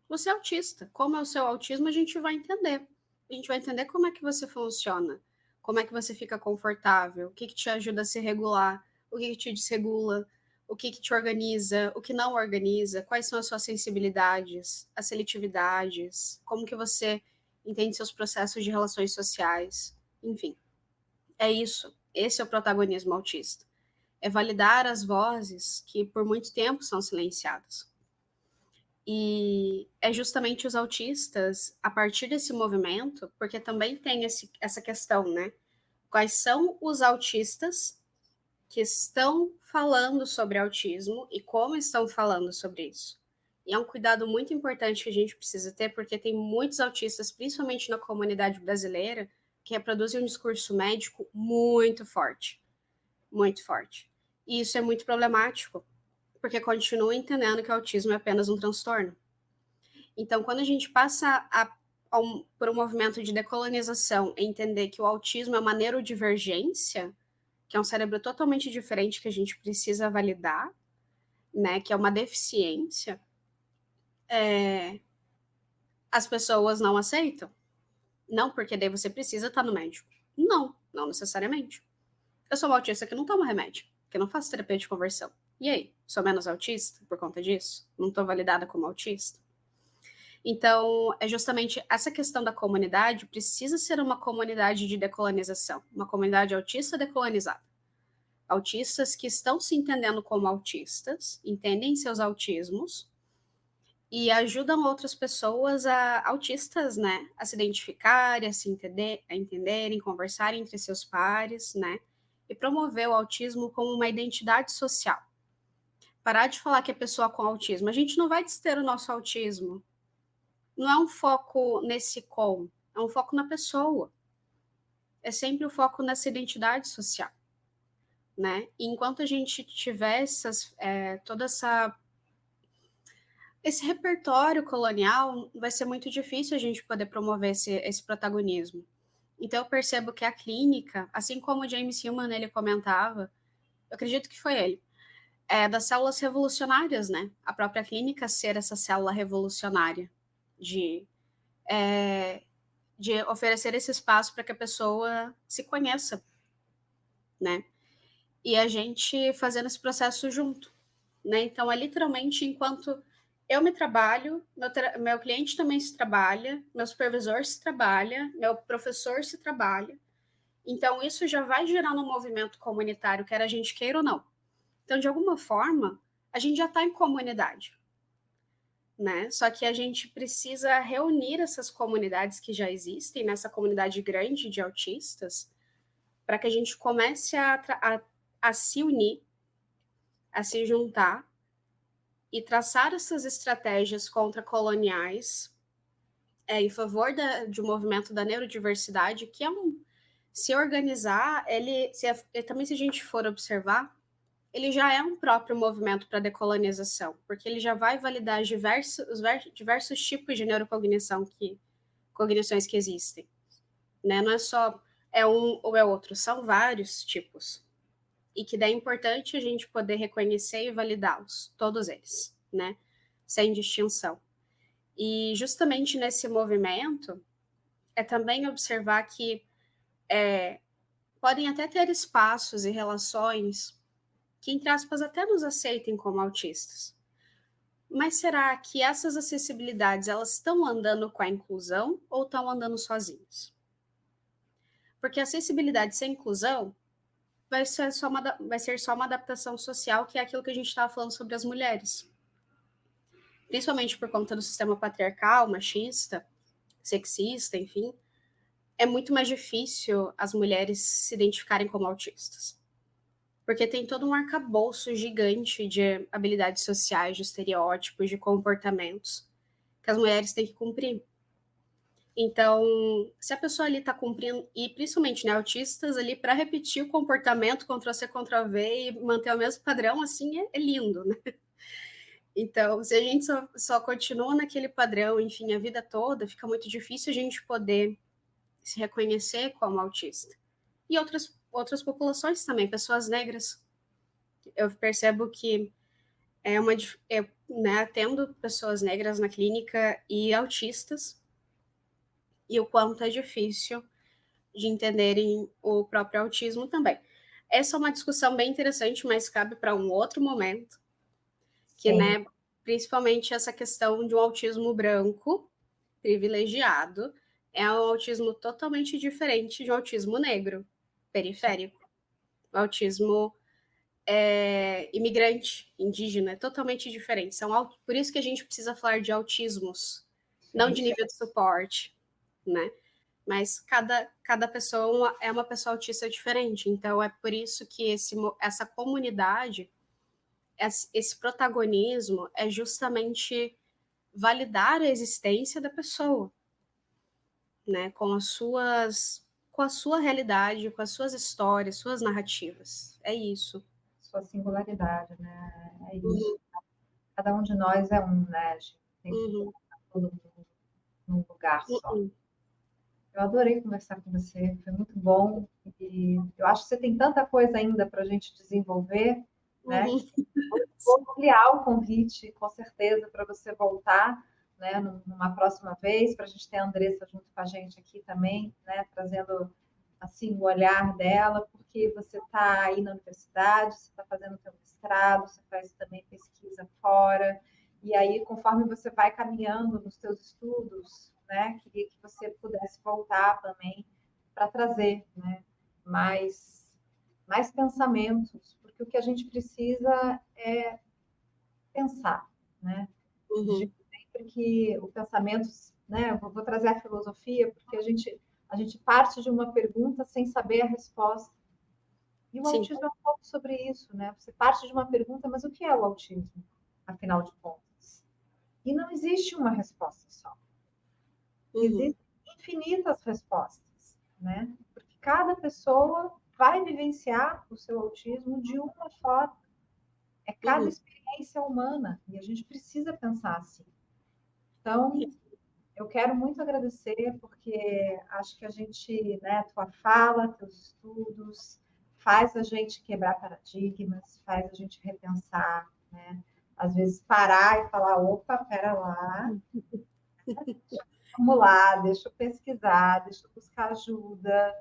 [SPEAKER 2] Você é autista. Como é o seu autismo, a gente vai entender. A gente vai entender como é que você funciona, como é que você fica confortável, o que, que te ajuda a se regular, o que, que te desregula, o que, que te organiza, o que não organiza, quais são as suas sensibilidades, as seletividades, como que você entende seus processos de relações sociais, enfim. É isso. Esse é o protagonismo autista. É validar as vozes que por muito tempo são silenciadas. E é justamente os autistas, a partir desse movimento, porque também tem essa questão, né? Quais são os autistas que estão falando sobre autismo e como estão falando sobre isso? E é um cuidado muito importante que a gente precisa ter, porque tem muitos autistas, principalmente na comunidade brasileira, que reproduzem um discurso médico muito forte. Muito forte. E isso é muito problemático, porque continua entendendo que o autismo é apenas um transtorno. Então, quando a gente passa por um movimento de decolonização e entender que o autismo é uma neurodivergência, que é um cérebro totalmente diferente que a gente precisa validar, né, que é uma deficiência, as pessoas não aceitam. Não, porque daí você precisa estar no médico. Não, não necessariamente. Eu sou uma autista que não toma remédio, que não faço terapia de conversão. E aí, sou menos autista por conta disso? Não estou validada como autista? Então, é justamente essa questão da comunidade precisa ser uma comunidade de decolonização, uma comunidade autista decolonizada. Autistas que estão se entendendo como autistas, entendem seus autismos e ajudam outras pessoas autistas, né, a se identificarem, a entenderem, conversarem entre seus pares, né, e promover o autismo como uma identidade social. Parar de falar que é pessoa com autismo. A gente não vai ter o nosso autismo. Não é um foco nesse com, é um foco na pessoa. É sempre o foco nessa identidade social, né? E enquanto a gente tiver esse repertório colonial, vai ser muito difícil a gente poder promover esse protagonismo. Então eu percebo que a clínica, assim como o James Hillman ele comentava, eu acredito que foi ele, das células revolucionárias, né? A própria clínica ser essa célula revolucionária de oferecer esse espaço para que a pessoa se conheça, né? E a gente fazendo esse processo junto, né? Então, é literalmente enquanto eu me trabalho, meu cliente também se trabalha, meu supervisor se trabalha, meu professor se trabalha. Então, isso já vai gerar um movimento comunitário, quer a gente queira ou não. Então, de alguma forma, a gente já está em comunidade, né? Só que a gente precisa reunir essas comunidades que já existem, nessa comunidade grande de autistas, para que a gente comece a se unir, a se juntar e traçar essas estratégias contra-coloniais em favor de um movimento da neurodiversidade, que é se organizar, também se a gente for observar, ele já é um próprio movimento para decolonização, porque ele já vai validar diversos tipos de cognições que existem, né? Não é só um ou é outro, são vários tipos. E que daí é importante a gente poder reconhecer e validá-los, todos eles, né? Sem distinção. E justamente nesse movimento, é também observar que podem até ter espaços e relações que, entre aspas, até nos aceitem como autistas. Mas será que essas acessibilidades, elas estão andando com a inclusão ou estão andando sozinhas? Porque acessibilidade sem inclusão vai ser só uma adaptação social, que é aquilo que a gente estava falando sobre as mulheres. Principalmente por conta do sistema patriarcal, machista, sexista, enfim, é muito mais difícil as mulheres se identificarem como autistas. Porque tem todo um arcabouço gigante de habilidades sociais, de estereótipos, de comportamentos que as mulheres têm que cumprir. Então, se a pessoa ali está cumprindo, e principalmente, né, autistas ali, para repetir o comportamento, Ctrl-C, Ctrl-V, e manter o mesmo padrão, assim, é lindo, né? Então, se a gente só continua naquele padrão, enfim, a vida toda, fica muito difícil a gente poder se reconhecer como autista. E outras populações também, pessoas negras. Eu percebo que né, tendo pessoas negras na clínica e autistas, e o quanto é difícil de entenderem o próprio autismo também. Essa é uma discussão bem interessante, mas cabe para um outro momento, que, né, principalmente essa questão de um autismo branco, privilegiado, é um autismo totalmente diferente de um autismo negro, periférico. O autismo imigrante, indígena, é totalmente diferente. Por isso que a gente precisa falar de autismos, não de nível de suporte, né? Mas cada pessoa é uma pessoa autista diferente. Então, é por isso que essa comunidade, esse protagonismo é justamente validar a existência da pessoa, né? Com a sua realidade, com as suas histórias, suas narrativas. É isso.
[SPEAKER 1] Sua singularidade, né? É isso. Cada um de nós é um, né? A gente tem que colocar todo mundo num lugar só. Eu adorei conversar com você, foi muito bom. E eu acho que você tem tanta coisa ainda para a gente desenvolver, né? Vou ampliar o convite, com certeza, para você voltar, né, numa próxima vez, para a gente ter a Andressa junto com a gente aqui também, né, trazendo assim o olhar dela, porque você está aí na universidade, você está fazendo o seu mestrado, mestrado, você faz também pesquisa fora, e aí, conforme você vai caminhando nos seus estudos, né, queria que você pudesse voltar também para trazer, né, mais, mais pensamentos, porque o que a gente precisa é pensar, né?
[SPEAKER 2] Uhum.
[SPEAKER 1] Sempre que o pensamento, né? Eu vou trazer a filosofia, porque a gente parte de uma pergunta sem saber a resposta. E o
[SPEAKER 2] Sim.
[SPEAKER 1] autismo é um pouco sobre isso, né? Você parte de uma pergunta, mas o que é o autismo, afinal de contas? E não existe uma resposta só.
[SPEAKER 2] Uhum.
[SPEAKER 1] Existem infinitas respostas, né? Porque cada pessoa vai vivenciar o seu autismo de uma forma. É cada
[SPEAKER 2] Uhum.
[SPEAKER 1] experiência humana e a gente precisa pensar assim. Então, eu quero muito agradecer, porque acho que a gente, né, tua fala, teus estudos, faz a gente quebrar paradigmas, faz a gente repensar, né? Às vezes parar e falar, opa, pera lá, vamos lá, deixa eu pesquisar, deixa eu buscar ajuda.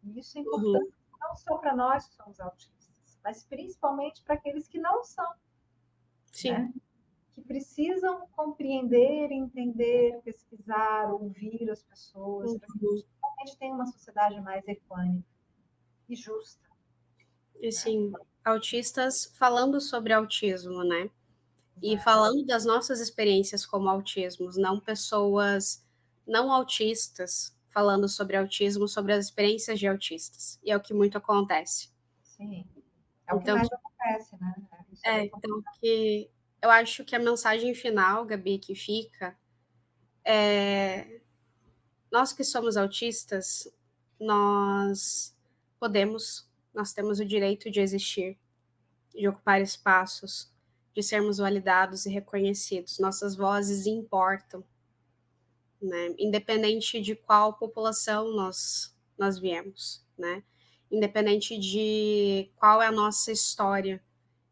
[SPEAKER 1] E isso é
[SPEAKER 2] Uhum.
[SPEAKER 1] importante não só para nós que somos autistas, mas principalmente para aqueles que não são,
[SPEAKER 2] Sim.
[SPEAKER 1] né? Que precisam compreender, entender, pesquisar, ouvir as pessoas, para que a
[SPEAKER 2] Uhum.
[SPEAKER 1] gente realmente tenha uma sociedade mais equânime e justa,
[SPEAKER 2] E
[SPEAKER 1] né?
[SPEAKER 2] assim, autistas falando sobre autismo, né? E
[SPEAKER 1] Exato.
[SPEAKER 2] falando das nossas experiências como autismos, não pessoas não autistas falando sobre autismo, sobre as experiências de autistas. E é o que muito acontece.
[SPEAKER 1] Sim, é o que
[SPEAKER 2] Então,
[SPEAKER 1] mais acontece, né? Isso é bem
[SPEAKER 2] então
[SPEAKER 1] complicado.
[SPEAKER 2] que eu acho que a mensagem final, Gabi, que fica é nós que somos autistas, nós nós temos o direito de existir, de ocupar espaços, de sermos validados e reconhecidos. Nossas vozes importam, né? Independente de qual população nós viemos, né? Independente de qual é a nossa história,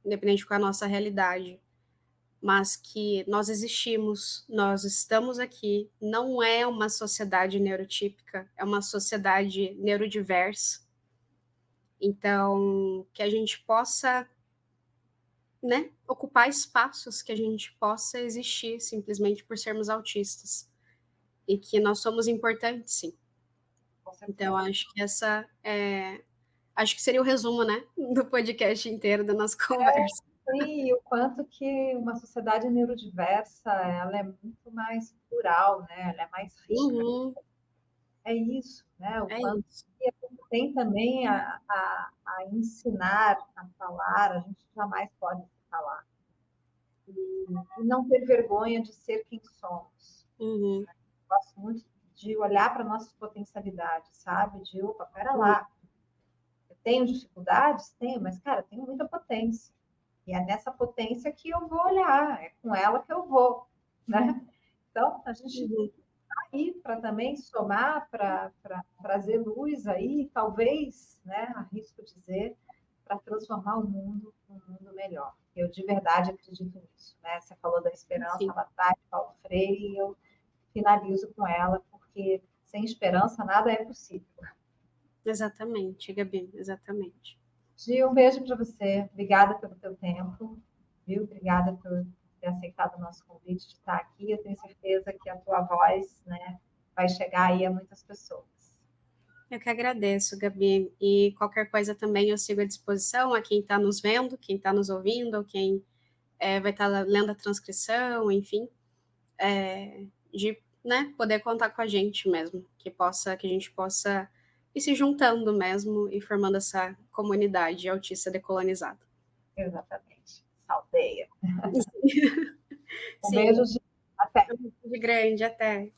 [SPEAKER 2] independente de qual é a nossa realidade, mas que nós existimos, nós estamos aqui. Não é uma sociedade neurotípica, é uma sociedade neurodiversa. Então, que a gente possa, né, ocupar espaços, que a gente possa existir simplesmente por sermos autistas. E que nós somos importantes, sim.
[SPEAKER 1] Com
[SPEAKER 2] Então,
[SPEAKER 1] certeza.
[SPEAKER 2] acho que seria o resumo, né, do podcast inteiro da nossa conversa.
[SPEAKER 1] Sim, e o quanto que uma sociedade neurodiversa, ela é muito mais plural, né? Ela é mais rica.
[SPEAKER 2] Uhum,
[SPEAKER 1] É isso, né? O
[SPEAKER 2] é
[SPEAKER 1] quanto
[SPEAKER 2] isso.
[SPEAKER 1] que a gente tem também a ensinar a falar, a gente jamais pode se calar. E não ter vergonha de ser quem somos.
[SPEAKER 2] Uhum,
[SPEAKER 1] Gosto muito de olhar para nossas potencialidades, sabe? De, opa, pera
[SPEAKER 2] uhum,
[SPEAKER 1] lá, eu tenho dificuldades? Tenho, mas, cara, tenho muita potência. E é nessa potência que eu vou olhar, é com ela que eu vou, né? Então, a gente
[SPEAKER 2] uhum.
[SPEAKER 1] aí para também somar, para trazer luz aí, talvez, né, arrisco dizer, para transformar o mundo num mundo melhor. Eu de verdade acredito nisso, né? Você falou da esperança
[SPEAKER 2] Sim,
[SPEAKER 1] lá atrás, Paulo Freire, e eu finalizo com ela, porque sem esperança nada é possível.
[SPEAKER 2] exatamente, Gabi, exatamente.
[SPEAKER 1] Gil, um beijo para você. Obrigada pelo teu tempo, viu? Obrigada por ter aceitado o nosso convite de estar aqui. Eu tenho certeza que a tua voz, né, vai chegar aí a muitas pessoas.
[SPEAKER 2] Eu que agradeço, Gabi. E qualquer coisa também eu sigo à disposição a quem está nos vendo, quem está nos ouvindo, ou quem vai estar lendo a transcrição, enfim, de, né, poder contar com a gente mesmo, que a gente possa ir se juntando mesmo e formando essa comunidade autista decolonizada.
[SPEAKER 1] Exatamente. Salteia. Um
[SPEAKER 2] Sim,
[SPEAKER 1] beijo, Gil. Até.
[SPEAKER 2] de grande, até.